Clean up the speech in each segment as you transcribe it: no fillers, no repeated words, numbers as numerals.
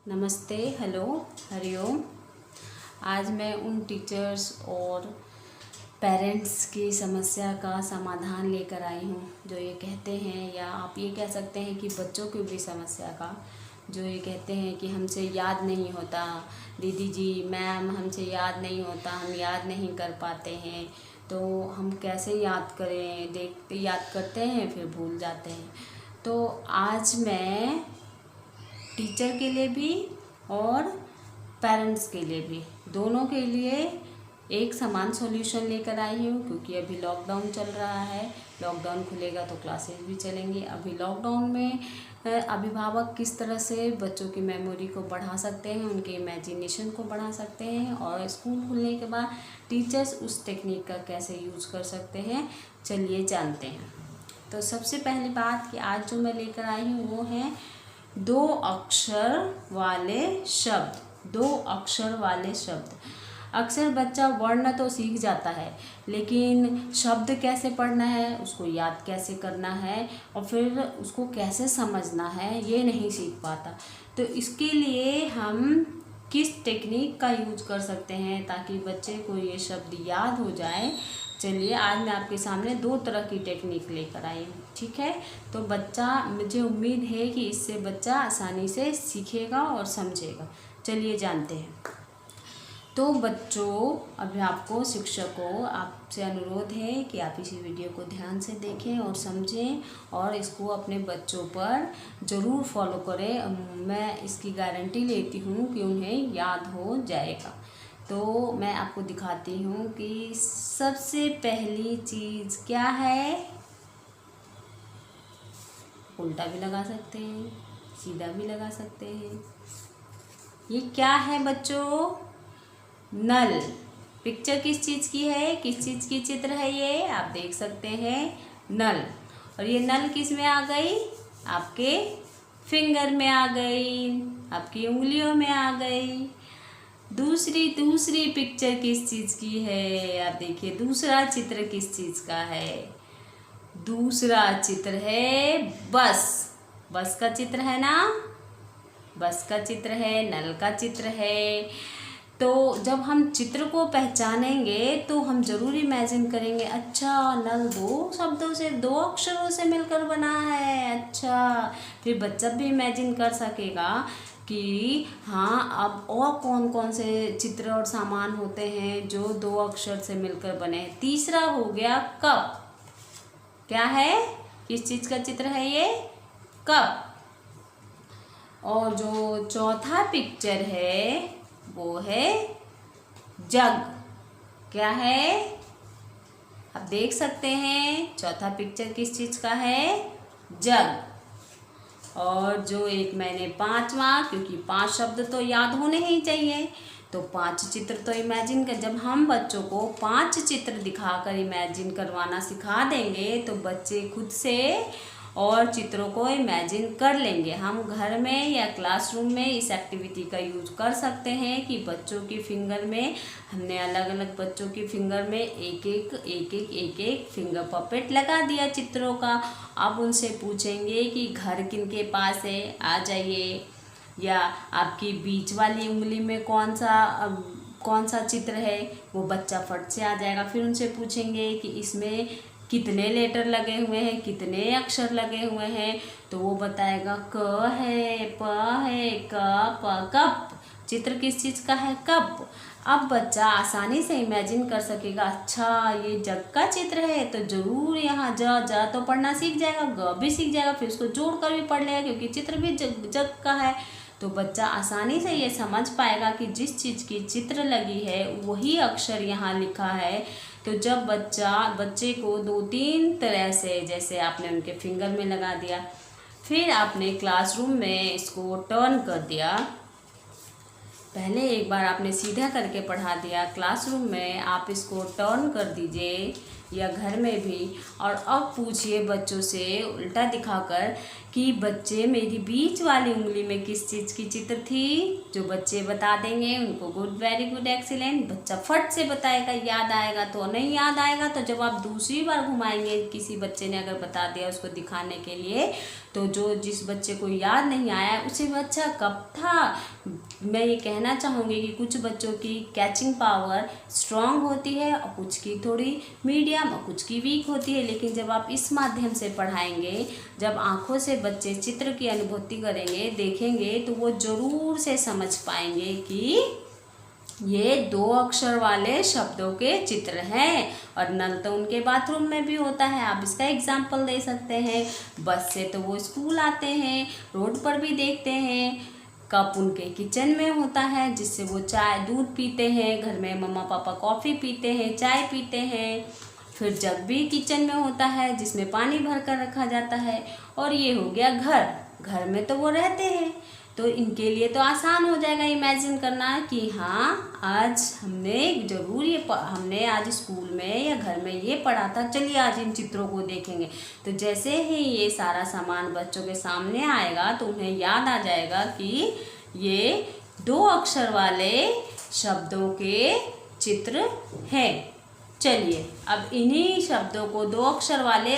नमस्ते, हेलो, हरिओम। आज मैं उन टीचर्स और पेरेंट्स की समस्या का समाधान लेकर आई हूँ जो ये कहते हैं, या आप ये कह सकते हैं कि बच्चों की भी समस्या का, जो ये कहते हैं कि हमसे याद नहीं होता, दीदी जी, मैम, हमसे याद नहीं होता, हम याद नहीं कर पाते हैं। तो हम कैसे याद करें? देखते याद करते हैं फिर भूल जाते हैं। तो आज मैं टीचर के लिए भी और पेरेंट्स के लिए भी, दोनों के लिए एक समान सॉल्यूशन लेकर आई हूँ, क्योंकि अभी लॉकडाउन चल रहा है। लॉकडाउन खुलेगा तो क्लासेस भी चलेंगी। अभी लॉकडाउन में अभिभावक किस तरह से बच्चों की मेमोरी को बढ़ा सकते हैं, उनके इमेजिनेशन को बढ़ा सकते हैं, और स्कूल खुलने के बाद टीचर्स उस टेक्निक का कैसे यूज कर सकते हैं, चलिए जानते हैं। तो सबसे पहली बात कि आज जो मैं लेकर आई हूँ वो है 2 अक्षर वाले शब्द। 2 अक्षर वाले शब्द। अक्सर बच्चा वर्ण तो सीख जाता है, लेकिन शब्द कैसे पढ़ना है, उसको याद कैसे करना है, और फिर उसको कैसे समझना है, ये नहीं सीख पाता। तो इसके लिए हम किस टेक्निक का यूज कर सकते हैं ताकि बच्चे को ये शब्द याद हो जाए। चलिए, आज मैं आपके सामने 2 तरह की टेक्निक लेकर आई हूँ, ठीक है। तो बच्चा, मुझे उम्मीद है कि इससे बच्चा आसानी से सीखेगा और समझेगा। चलिए जानते हैं। तो बच्चों, अभिभावकों, शिक्षकों, आपसे अनुरोध है कि आप इसी वीडियो को ध्यान से देखें और समझें, और इसको अपने बच्चों पर ज़रूर फॉलो करें। मैं इसकी गारंटी लेती हूँ कि उन्हें याद हो जाएगा। तो मैं आपको दिखाती हूँ कि सबसे पहली चीज़ क्या है। उल्टा भी लगा सकते हैं, सीधा भी लगा सकते हैं। ये क्या है बच्चों? नल। पिक्चर किस चीज़ की है, किस चीज़ की चित्र है ये, आप देख सकते हैं, नल। और ये नल किस में आ गई? आपके फिंगर में आ गई, आपकी उंगलियों में आ गई। दूसरी पिक्चर किस चीज़ की है? आप देखिए, दूसरा चित्र किस चीज़ का है? दूसरा चित्र है बस। बस का चित्र है ना, बस का चित्र है, नल का चित्र है। तो जब हम चित्र को पहचानेंगे तो हम जरूर इमेजिन करेंगे, अच्छा, नल 2 शब्दों से, 2 अक्षरों से मिलकर बना है। अच्छा, फिर बच्चा भी इमेजिन कर सकेगा कि हाँ, अब और कौन कौन से चित्र और सामान होते हैं जो 2 अक्षर से मिलकर बने हैं। तीसरा हो गया कप। क्या है? किस चीज़ का चित्र है ये? कप। और जो चौथा पिक्चर है वो है जग। क्या है? आप देख सकते हैं, चौथा पिक्चर किस चीज़ का है? जग। और जो एक मैंने 5वां, क्योंकि 5 शब्द तो याद होने ही चाहिए, तो 5 चित्र तो इमेजिन कर, जब हम बच्चों को 5 चित्र दिखाकर इमेजिन करवाना सिखा देंगे तो बच्चे खुद से और चित्रों को इमेजिन कर लेंगे। हम घर में या क्लासरूम में इस एक्टिविटी का यूज कर सकते हैं कि बच्चों की फिंगर में, हमने अलग अलग बच्चों की फिंगर में एक एक फिंगर पपेट लगा दिया चित्रों का। अब उनसे पूछेंगे कि घर किनके पास है, आ जाइए, या आपकी बीच वाली उंगली में कौन सा चित्र है, वो बच्चा फट से आ जाएगा। फिर उनसे पूछेंगे कि इसमें कितने लेटर लगे हुए हैं, कितने अक्षर लगे हुए हैं, तो वो बताएगा क है, प है, क प, कप। चित्र किस चीज़ का है? कप। अब बच्चा आसानी से इमेजिन कर सकेगा, अच्छा, ये जग का चित्र है, तो जरूर यहाँ ज तो पढ़ना सीख जाएगा, ग भी सीख जाएगा, फिर उसको जोड़ कर भी पढ़ लेगा क्योंकि चित्र भी जग का है। तो बच्चा आसानी से ये समझ पाएगा कि जिस चीज़ की चित्र लगी है वही अक्षर यहाँ लिखा है। तो जब बच्चे को 2-3 तरह से, जैसे आपने उनके फिंगर में लगा दिया, फिर आपने क्लासरूम में इसको टर्न कर दिया, पहले एक बार आपने सीधा करके पढ़ा दिया, क्लासरूम में आप इसको टर्न कर दीजिए, या घर में भी। और अब पूछिए बच्चों से उल्टा दिखाकर कि बच्चे मेरी बीच वाली उंगली में किस चीज़ की चित्र थी। जो बच्चे बता देंगे उनको गुड, वेरी गुड, एक्सीलेंट। बच्चा फट से बताएगा, याद आएगा तो, नहीं याद आएगा तो जब आप दूसरी बार घुमाएंगे, किसी बच्चे ने अगर बता दिया उसको दिखाने के लिए, तो जो जिस बच्चे को याद नहीं आया उसे बच्चा कब था। मैं ये कहना चाहूँगी कि कुछ बच्चों की कैचिंग पावर स्ट्रांग होती है और कुछ की थोड़ी मीडियम और कुछ की वीक होती है। लेकिन जब आप इस माध्यम से पढ़ाएंगे, जब आँखों से बच्चे चित्र की अनुभूति करेंगे, देखेंगे, तो वो ज़रूर से समझ पाएंगे कि ये 2 अक्षर वाले शब्दों के चित्र हैं। और नल तो उनके बाथरूम में भी होता है, आप इसका एग्जाम्पल दे सकते हैं। बस से तो वो स्कूल आते हैं, रोड पर भी देखते हैं। कप उनके किचन में होता है जिससे वो चाय दूध पीते हैं, घर में मम्मा पापा कॉफ़ी पीते हैं, चाय पीते हैं। फिर जग भी किचन में होता है जिसमें पानी भर कर रखा जाता है। और ये हो गया घर, घर में तो वो रहते हैं, तो इनके लिए तो आसान हो जाएगा इमेजिन करना कि हाँ आज हमने आज स्कूल में या घर में ये पढ़ा था, चलिए आज इन चित्रों को देखेंगे। तो जैसे ही ये सारा सामान बच्चों के सामने आएगा तो उन्हें याद आ जाएगा कि ये 2 अक्षर वाले शब्दों के चित्र हैं। चलिए अब इन्हीं शब्दों को 2 अक्षर वाले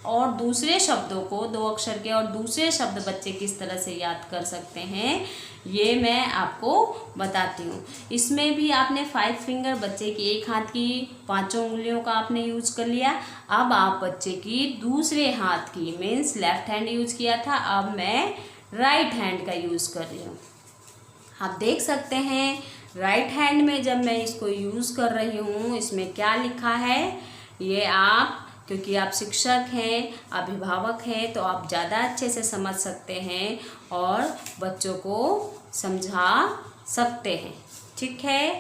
और दूसरे शब्दों को 2 अक्षर के और दूसरे शब्द बच्चे किस तरह से याद कर सकते हैं, ये मैं आपको बताती हूँ। इसमें भी आपने 5 फिंगर, बच्चे की एक हाथ की 5 उंगलियों का आपने यूज कर लिया। अब आप बच्चे की दूसरे हाथ की मीन्स लेफ्ट हैंड यूज किया था, अब मैं राइट हैंड का यूज कर रही हूँ। आप देख सकते हैं राइट हैंड में जब मैं इसको यूज कर रही हूँ, इसमें क्या लिखा है, ये आप क्योंकि आप शिक्षक हैं, अभिभावक हैं, तो आप ज़्यादा अच्छे से समझ सकते हैं और बच्चों को समझा सकते हैं। ठीक है,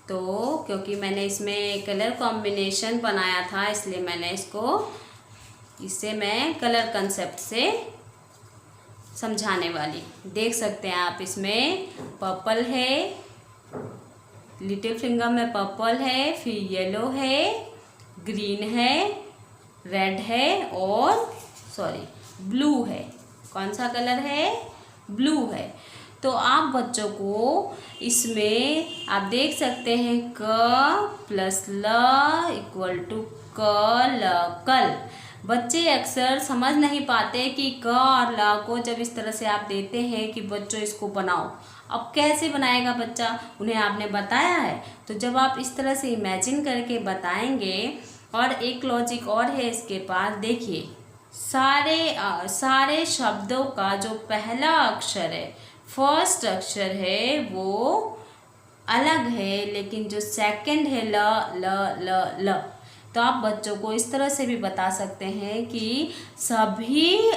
तो क्योंकि मैंने इसमें कलर कॉम्बिनेशन बनाया था इसलिए मैंने इससे मैं कलर कंसेप्ट से समझाने वाली। देख सकते हैं आप, इसमें पर्पल है, लिटिल फिंगर में पर्पल है, फिर येलो है, ग्रीन है, रेड है और ब्लू है। कौन सा कलर है? ब्लू है। तो आप बच्चों को इसमें आप देख सकते हैं क प्लस ल इक्वल टू क ल कल। बच्चे अक्सर समझ नहीं पाते कि क और ल को जब इस तरह से आप देते हैं कि बच्चों इसको बनाओ, अब कैसे बनाएगा बच्चा, उन्हें आपने बताया है। तो जब आप इस तरह से इमेजिन करके बताएंगे, और एक लॉजिक और है इसके पास, देखिए सारे शब्दों का जो पहला अक्षर है, फर्स्ट अक्षर है, वो अलग है, लेकिन जो सेकंड है ल ल ल ल, तो आप बच्चों को इस तरह से भी बता सकते हैं कि सभी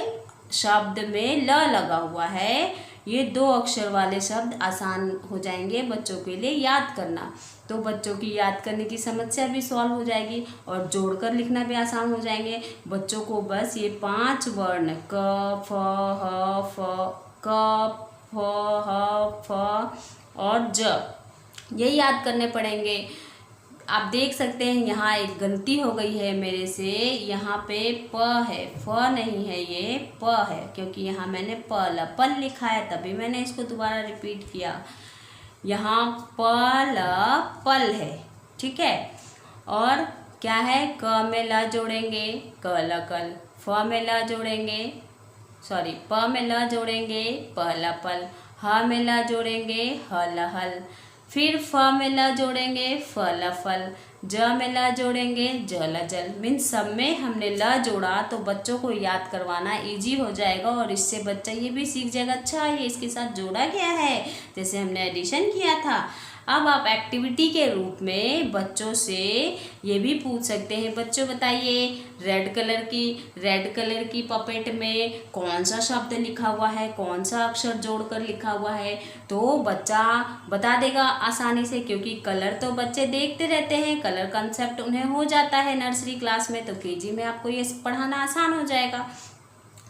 शब्द में ल लगा हुआ है। ये 2 अक्षर वाले शब्द आसान हो जाएंगे बच्चों के लिए याद करना। तो बच्चों की याद करने की समस्या भी सॉल्व हो जाएगी और जोड़कर लिखना भी आसान हो जाएंगे। बच्चों को बस ये 5 वर्ण क फ ह फ क फ ह फ और ज ये याद करने पड़ेंगे। आप देख सकते हैं यहाँ एक गलती हो गई है मेरे से, यहाँ पे प है, फ नहीं है, ये प है, क्योंकि यहाँ मैंने पल लिखा है तभी मैंने इसको दोबारा रिपीट किया। यहाँ पल है, ठीक है। और क्या है, क में ल जोड़ेंगे क ल कल, फ में ल जोड़ेंगे प में ल जोड़ेंगे प ल पल, ह में ल जोड़ेंगे ह ल हल, फिर फ में ल जोड़ेंगे फ ल फल, ज में ल जोड़ेंगे ज ल जल। मीन सब में हमने ल जोड़ा तो बच्चों को याद करवाना इजी हो जाएगा और इससे बच्चा ये भी सीख जाएगा, अच्छा ये इसके साथ जोड़ा गया है, जैसे हमने एडिशन किया था। अब आप एक्टिविटी के रूप में बच्चों से ये भी पूछ सकते हैं, बच्चों बताइए रेड कलर की पपेट में कौन सा शब्द लिखा हुआ है, कौन सा अक्षर जोड़कर लिखा हुआ है। तो बच्चा बता देगा आसानी से, क्योंकि कलर तो बच्चे देखते रहते हैं, कलर कंसेप्ट उन्हें हो जाता है नर्सरी क्लास में, तो केजी में आपको ये पढ़ाना आसान हो जाएगा।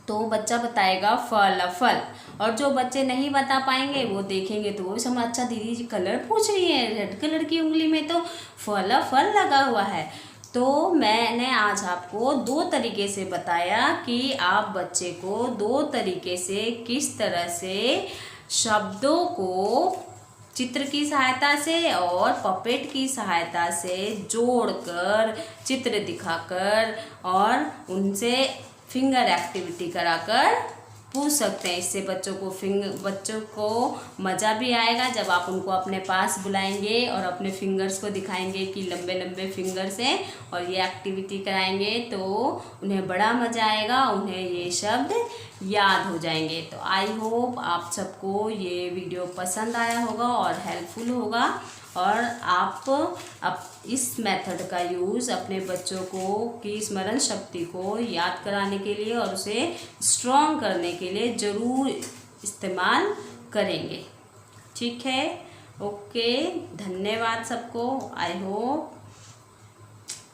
तो बच्चा बताएगा फल। और जो बच्चे नहीं बता पाएंगे वो देखेंगे तो वो समझ, अच्छा दीदी जी कलर पूछ रही है, रेड कलर की उंगली में तो फल लगा हुआ है। तो मैंने आज आपको 2 तरीके से बताया कि आप बच्चे को 2 तरीके से किस तरह से शब्दों को चित्र की सहायता से और पपेट की सहायता से जोड़कर, चित्र दिखाकर और उनसे फिंगर एक्टिविटी कराकर पूछ सकते हैं। इससे बच्चों को मज़ा भी आएगा जब आप उनको अपने पास बुलाएंगे और अपने फिंगर्स को दिखाएंगे कि लंबे लंबे फिंगर्स हैं और ये एक्टिविटी कराएंगे, तो उन्हें बड़ा मज़ा आएगा, उन्हें ये शब्द याद हो जाएंगे। तो आई होप आप सबको ये वीडियो पसंद आया होगा और हेल्पफुल होगा और आप इस मेथड का यूज़ अपने बच्चों को की स्मरण शक्ति को याद कराने के लिए और उसे स्ट्रॉन्ग करने के लिए ज़रूर इस्तेमाल करेंगे। ठीक है, ओके, धन्यवाद सबको। I hope,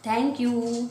thank you.